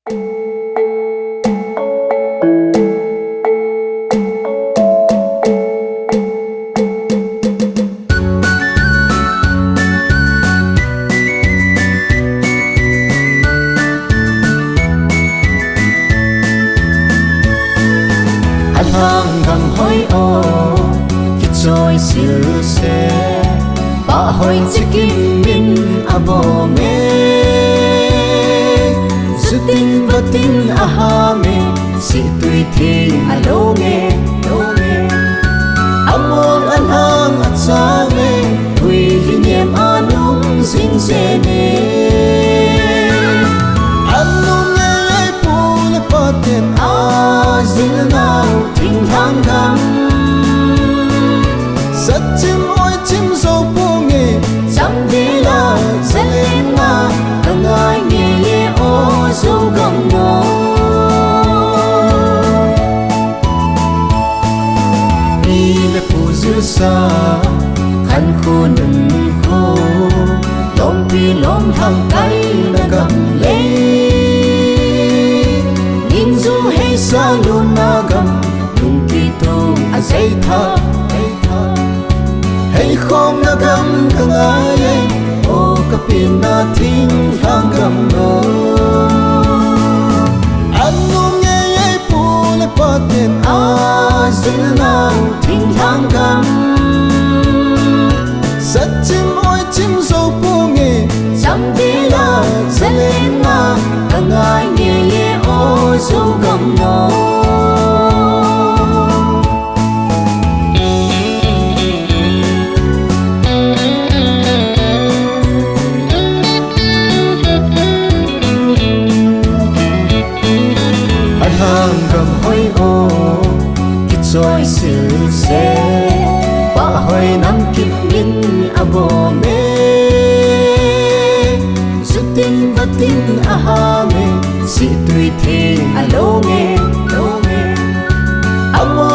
ALHANG GAM HOI kichoisil se Pahhoi chikim abom Jutin vatin aham'e sihtwi theng alonge Amol alhang acha'am huilhi anungjin Anom ngeiye pule paten Ajil thinglhanggam Sachim oichim Chamdel'a Lasem ngeiye Ile puzil sa kan khunun ko lom pi lom thang kai na gam le nin zu hay sa lum na gam lum ki to a say tha hay khom na gam ka ngeiye o ka pin na thinglhanggam no Anom ngeiye pule paten Ajil thinglhanggam Sachim oichim Chamdel'a Lasem ngeiye no ALHANG GAM HOI kichoisil se Pahhoi kiPGEN abom Jutin vatin aham'e sihtwi theng alonge Amol